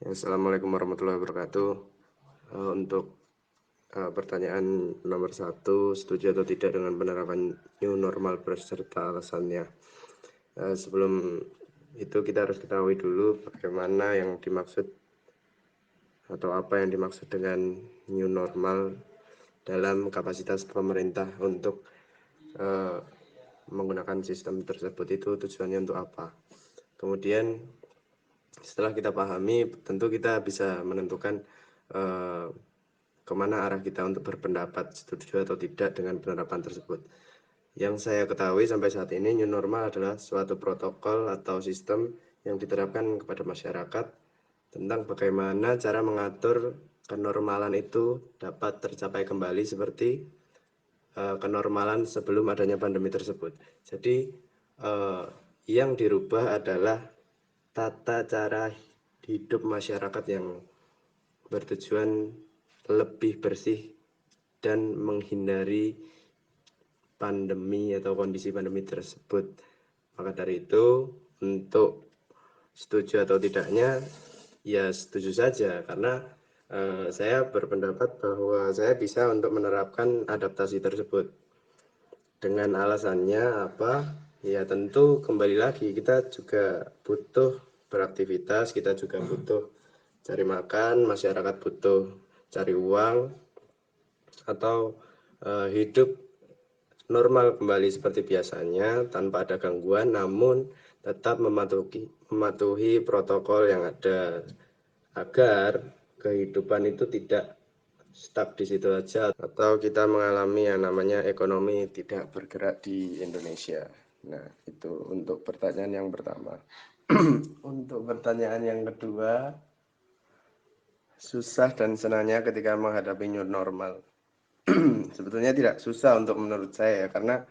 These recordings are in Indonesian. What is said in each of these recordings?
Assalamualaikum warahmatullahi wabarakatuh. Untuk pertanyaan nomor 1, setuju atau tidak dengan penerapan new normal beserta alasannya. Sebelum itu kita harus ketahui dulu bagaimana yang dimaksud atau apa yang dimaksud dengan new normal dalam kapasitas pemerintah untuk menggunakan sistem tersebut. Itu tujuannya untuk apa. Kemudian setelah kita pahami, tentu kita bisa menentukan kemana arah kita untuk berpendapat setuju atau tidak dengan penerapan tersebut. Yang saya ketahui sampai saat ini, new normal adalah suatu protokol atau sistem yang diterapkan kepada masyarakat tentang bagaimana cara mengatur kenormalan itu dapat tercapai kembali seperti kenormalan sebelum adanya pandemi tersebut. Jadi yang dirubah adalah tata cara hidup masyarakat yang bertujuan lebih bersih dan menghindari pandemi atau kondisi pandemi tersebut. Maka dari itu, untuk setuju atau tidaknya, ya setuju saja, karena saya berpendapat bahwa saya bisa untuk menerapkan adaptasi tersebut. Dengan alasannya apa? Ya tentu kembali lagi kita juga butuh beraktivitas, kita juga butuh cari makan, masyarakat butuh cari uang atau hidup normal kembali seperti biasanya tanpa ada gangguan, namun tetap mematuhi protokol yang ada agar kehidupan itu tidak stuck di situ aja atau kita mengalami yang namanya ekonomi tidak bergerak di Indonesia. Nah, itu untuk pertanyaan yang pertama. Untuk pertanyaan yang kedua, susah dan senangnya ketika menghadapi new normal. Sebetulnya tidak susah untuk menurut saya, karena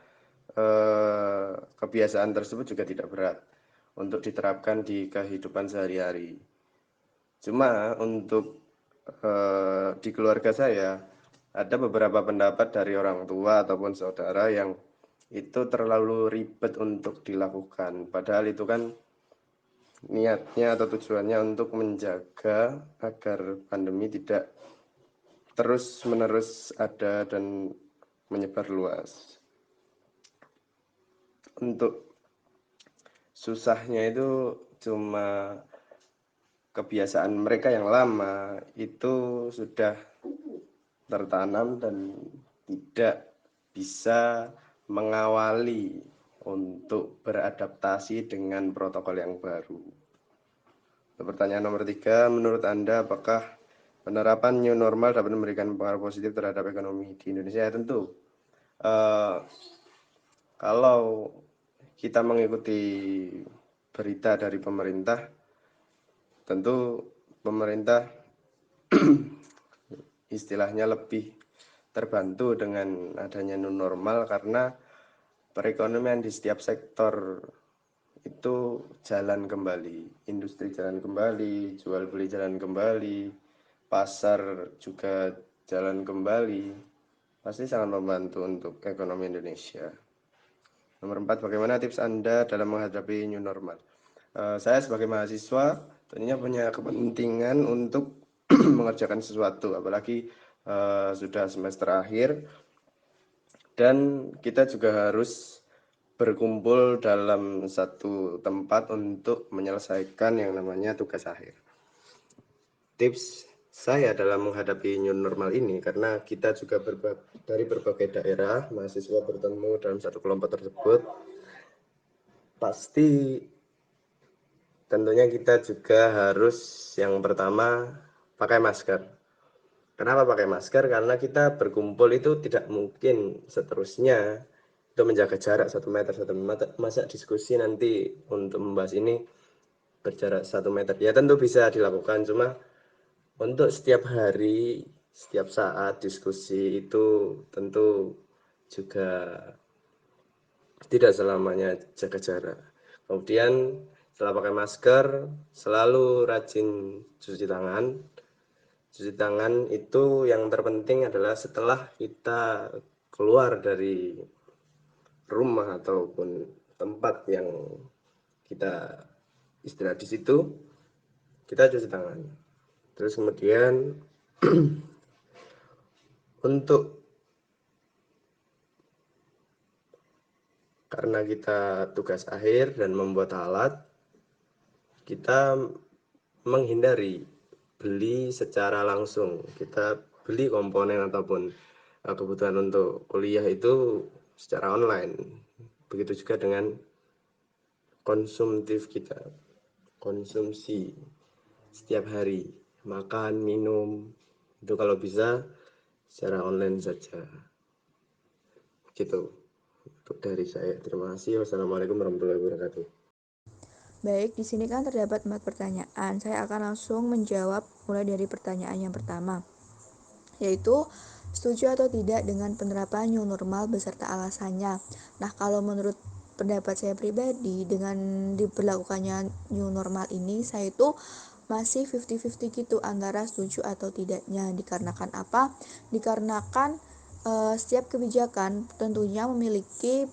kebiasaan tersebut juga tidak berat untuk diterapkan di kehidupan sehari-hari. Cuma untuk di keluarga saya ada beberapa pendapat dari orang tua ataupun saudara yang itu terlalu ribet untuk dilakukan. Padahal itu kan niatnya atau tujuannya untuk menjaga agar pandemi tidak terus-menerus ada dan menyebar luas. Untuk susahnya itu cuma kebiasaan mereka yang lama itu sudah tertanam dan tidak bisa mengawali untuk beradaptasi dengan protokol yang baru. Pertanyaan nomor 3, menurut Anda apakah penerapan new normal dapat memberikan pengaruh positif terhadap ekonomi di Indonesia? Ya, tentu. Kalau kita mengikuti berita dari pemerintah, tentu pemerintah istilahnya lebih terbantu dengan adanya new normal, karena perekonomian di setiap sektor itu jalan kembali, industri jalan kembali, jual beli jalan kembali, pasar juga jalan kembali, pasti sangat membantu untuk ekonomi Indonesia. Nomor 4, bagaimana tips Anda dalam menghadapi new normal? Saya sebagai mahasiswa tentunya punya kepentingan untuk mengerjakan sesuatu, apalagi sudah semester akhir, dan kita juga harus berkumpul dalam satu tempat untuk menyelesaikan yang namanya tugas akhir. Tips saya dalam menghadapi new normal ini, karena kita juga dari berbagai daerah, mahasiswa bertemu dalam satu kelompok tersebut, pasti tentunya kita juga harus yang pertama pakai masker. Kenapa pakai masker? Karena kita berkumpul itu tidak mungkin seterusnya itu menjaga jarak 1 meter, 1 meter. Masa diskusi nanti untuk membahas ini berjarak 1 meter? Ya tentu bisa dilakukan, cuma untuk setiap hari, setiap saat diskusi itu tentu juga tidak selamanya jaga jarak. Kemudian setelah pakai masker, selalu rajin cuci tangan. Cuci tangan itu yang terpenting adalah setelah kita keluar dari rumah ataupun tempat yang kita istirahat di situ, kita cuci tangan. Terus kemudian untuk karena kita tugas akhir dan membuat alat, kita menghindari beli secara langsung. Kita beli komponen ataupun kebutuhan untuk kuliah itu secara online. Begitu juga dengan konsumtif kita, konsumsi setiap hari, makan, minum, itu kalau bisa secara online saja. Gitu. Untuk dari saya, terima kasih. Wassalamualaikum warahmatullahi wabarakatuh. Baik, di sini kan terdapat 4 pertanyaan. Saya akan langsung menjawab mulai dari pertanyaan yang pertama, yaitu setuju atau tidak dengan penerapan new normal beserta alasannya. Nah, kalau menurut pendapat saya pribadi, dengan diberlakukannya new normal ini, saya itu masih 50-50 gitu antara setuju atau tidaknya. Dikarenakan apa? Dikarenakan setiap kebijakan tentunya memiliki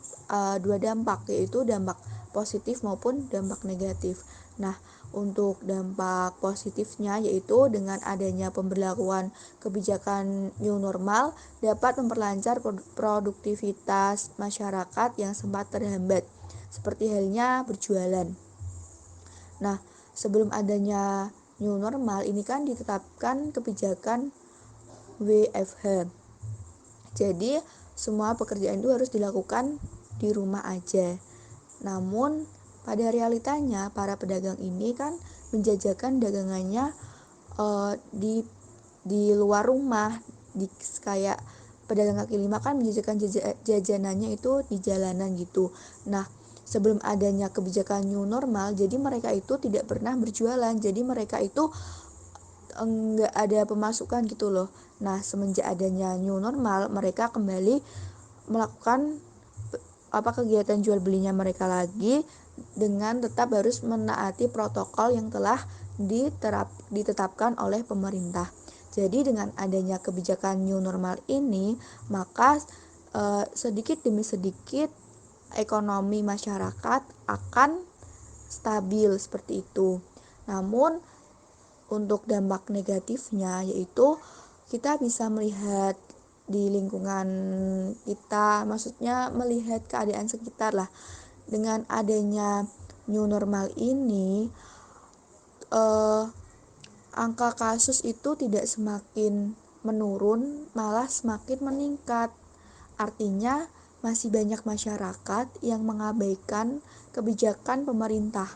dua dampak, yaitu dampak positif maupun dampak negatif. Nah, untuk dampak positifnya yaitu dengan adanya pemberlakuan kebijakan new normal dapat memperlancar produktivitas masyarakat yang sempat terhambat, seperti halnya berjualan. Nah, sebelum adanya new normal ini kan ditetapkan kebijakan WFH. Jadi, semua pekerjaan itu harus dilakukan di rumah aja. Namun, pada realitanya para pedagang ini kan menjajakan dagangannya di luar rumah, kayak pedagang kaki lima kan menjajakan jajanannya itu di jalanan gitu. Nah, sebelum adanya kebijakan new normal, jadi mereka itu tidak pernah berjualan, jadi mereka itu enggak ada pemasukan gitu loh. Nah, semenjak adanya new normal, mereka kembali melakukan kegiatan jual belinya mereka lagi, dengan tetap harus menaati protokol yang telah ditetapkan oleh pemerintah. Jadi dengan adanya kebijakan new normal ini, maka sedikit demi sedikit ekonomi masyarakat akan stabil seperti itu. Namun untuk dampak negatifnya yaitu kita bisa melihat di lingkungan kita, maksudnya melihat keadaan sekitar lah. Dengan adanya new normal ini, angka kasus itu tidak semakin menurun, malah semakin meningkat. Artinya masih banyak masyarakat yang mengabaikan kebijakan pemerintah,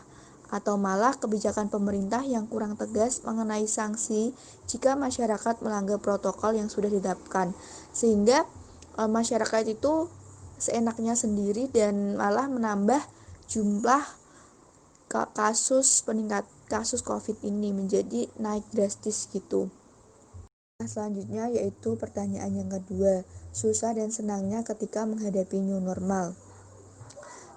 atau malah kebijakan pemerintah yang kurang tegas mengenai sanksi jika masyarakat melanggar protokol yang sudah ditetapkan, sehingga masyarakat itu seenaknya sendiri dan malah menambah jumlah kasus COVID ini menjadi naik drastis gitu. Nah, selanjutnya yaitu pertanyaan yang kedua, susah dan senangnya ketika menghadapi new normal.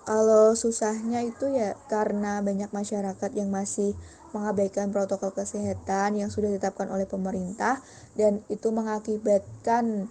Kalau susahnya itu ya karena banyak masyarakat yang masih mengabaikan protokol kesehatan yang sudah ditetapkan oleh pemerintah, dan itu mengakibatkan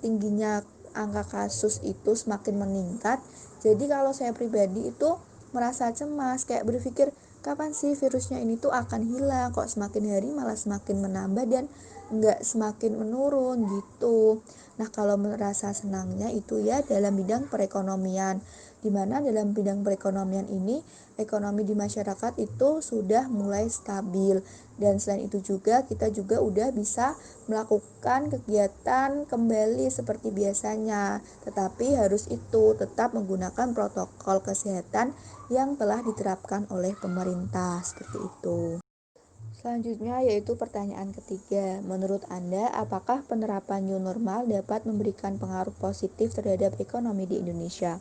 tingginya angka kasus itu semakin meningkat. Jadi kalau saya pribadi itu merasa cemas, kayak berpikir kapan sih virusnya ini tuh akan hilang, kok semakin hari malah semakin menambah dan nggak semakin menurun gitu. Nah, kalau merasa senangnya itu ya dalam bidang perekonomian, dimana dalam bidang perekonomian ini ekonomi di masyarakat itu sudah mulai stabil, dan selain itu juga kita juga udah bisa melakukan kegiatan kembali seperti biasanya, tetapi harus itu tetap menggunakan protokol kesehatan yang telah diterapkan oleh pemerintah seperti itu. Selanjutnya yaitu pertanyaan ketiga, menurut Anda apakah penerapan new normal dapat memberikan pengaruh positif terhadap ekonomi di Indonesia?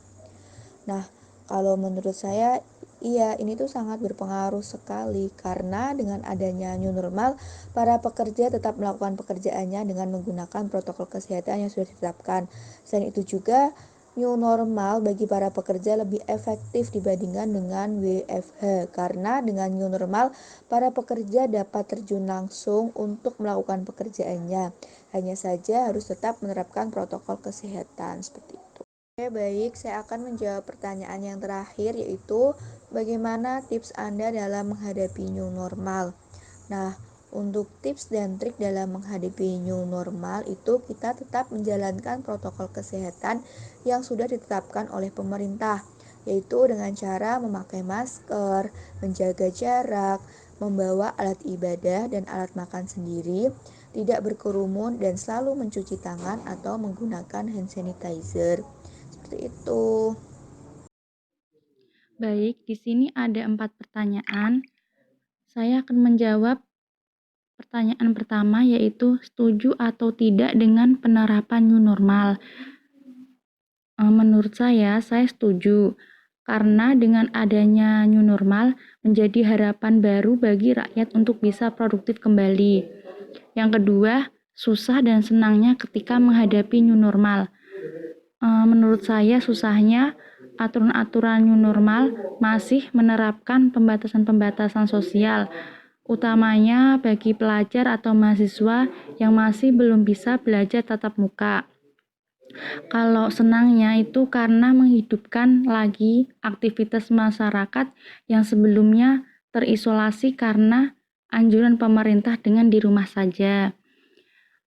Nah, kalau menurut saya, iya, ini tuh sangat berpengaruh sekali karena dengan adanya new normal, para pekerja tetap melakukan pekerjaannya dengan menggunakan protokol kesehatan yang sudah ditetapkan. Selain itu juga, new normal bagi para pekerja lebih efektif dibandingkan dengan WFH karena dengan new normal, para pekerja dapat terjun langsung untuk melakukan pekerjaannya. Hanya saja harus tetap menerapkan protokol kesehatan seperti itu. Oke, baik, saya akan menjawab pertanyaan yang terakhir, yaitu bagaimana tips Anda dalam menghadapi new normal. Nah, Untuk tips dan trik dalam menghadapi new normal itu kita tetap menjalankan protokol kesehatan yang sudah ditetapkan oleh pemerintah, yaitu dengan cara memakai masker, menjaga jarak, membawa alat ibadah dan alat makan sendiri, tidak berkerumun dan selalu mencuci tangan atau menggunakan hand sanitizer. Seperti itu. Baik, di sini ada 4 pertanyaan. Saya akan menjawab pertanyaan pertama, yaitu setuju atau tidak dengan penerapan new normal. Menurut saya setuju. Karena dengan adanya new normal menjadi harapan baru bagi rakyat untuk bisa produktif kembali. Yang kedua, susah dan senangnya ketika menghadapi new normal. Menurut saya susahnya aturan-aturan new normal masih menerapkan pembatasan-pembatasan sosial, utamanya bagi pelajar atau mahasiswa yang masih belum bisa belajar tatap muka. Kalau senangnya itu karena menghidupkan lagi aktivitas masyarakat yang sebelumnya terisolasi karena anjuran pemerintah dengan di rumah saja.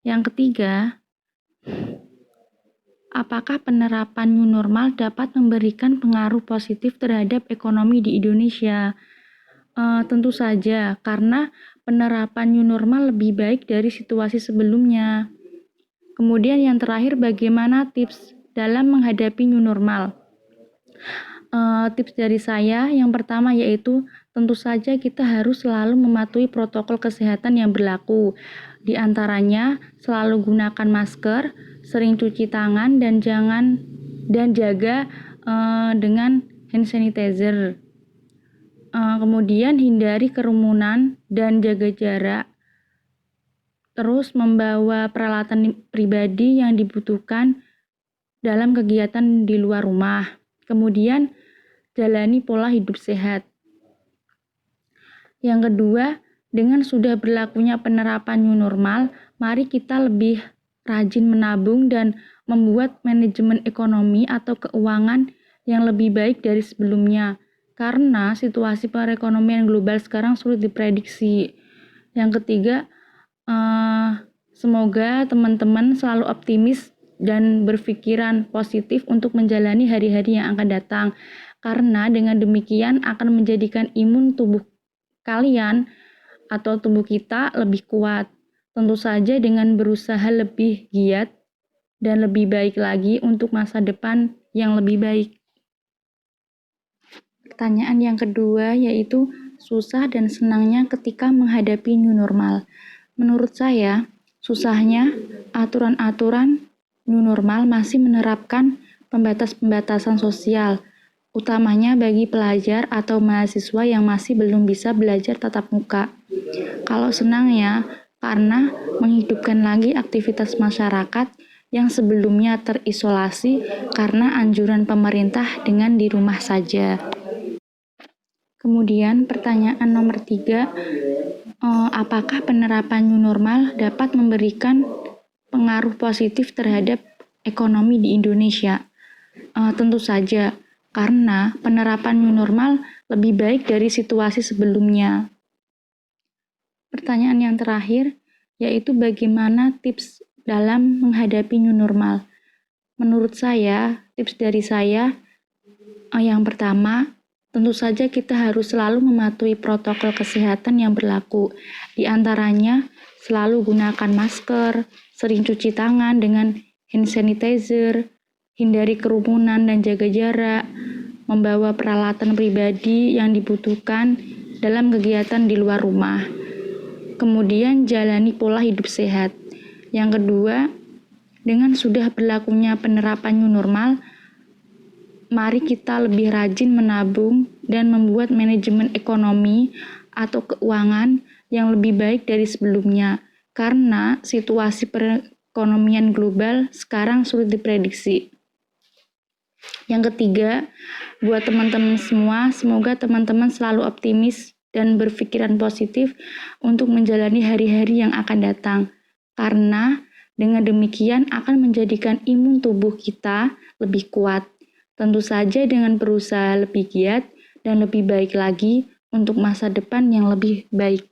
Yang ketiga, apakah penerapan new normal dapat memberikan pengaruh positif terhadap ekonomi di Indonesia? Tentu saja, karena penerapan new normal lebih baik dari situasi sebelumnya. Kemudian yang terakhir, bagaimana tips dalam menghadapi new normal? Tips dari saya yang pertama yaitu tentu saja kita harus selalu mematuhi protokol kesehatan yang berlaku. Di antaranya selalu gunakan masker, sering cuci tangan dan jaga dengan hand sanitizer. Kemudian hindari kerumunan dan jaga jarak. Terus membawa peralatan pribadi yang dibutuhkan dalam kegiatan di luar rumah. Kemudian jalani pola hidup sehat. Yang kedua, dengan sudah berlakunya penerapan new normal, mari kita lebih rajin menabung dan membuat manajemen ekonomi atau keuangan yang lebih baik dari sebelumnya. Karena situasi perekonomian global sekarang sulit diprediksi. Yang ketiga, semoga teman-teman selalu optimis dan berpikiran positif untuk menjalani hari-hari yang akan datang. Karena dengan demikian akan menjadikan imun tubuh kalian atau tubuh kita lebih kuat. Tentu saja dengan berusaha lebih giat dan lebih baik lagi untuk masa depan yang lebih baik. Pertanyaan yang kedua yaitu susah dan senangnya ketika menghadapi new normal. Menurut saya, susahnya aturan-aturan new normal masih menerapkan pembatasan sosial, utamanya bagi pelajar atau mahasiswa yang masih belum bisa belajar tatap muka. Kalau senangnya, karena menghidupkan lagi aktivitas masyarakat yang sebelumnya terisolasi karena anjuran pemerintah dengan di rumah saja. Kemudian pertanyaan nomor 3, apakah penerapan new normal dapat memberikan pengaruh positif terhadap ekonomi di Indonesia? Tentu saja, karena penerapan new normal lebih baik dari situasi sebelumnya. Pertanyaan yang terakhir, yaitu bagaimana tips dalam menghadapi new normal? Menurut saya, tips dari saya, yang pertama, tentu saja kita harus selalu mematuhi protokol kesehatan yang berlaku. Di antaranya, selalu gunakan masker, sering cuci tangan dengan hand sanitizer, hindari kerumunan dan jaga jarak, membawa peralatan pribadi yang dibutuhkan dalam kegiatan di luar rumah. Kemudian jalani pola hidup sehat. Yang kedua, dengan sudah berlakunya penerapan new normal, mari kita lebih rajin menabung dan membuat manajemen ekonomi atau keuangan yang lebih baik dari sebelumnya. Karena situasi perekonomian global sekarang sulit diprediksi. Yang ketiga, buat teman-teman semua, semoga teman-teman selalu optimis dan berpikiran positif untuk menjalani hari-hari yang akan datang. Karena dengan demikian akan menjadikan imun tubuh kita lebih kuat. Tentu saja dengan berusaha lebih giat dan lebih baik lagi untuk masa depan yang lebih baik.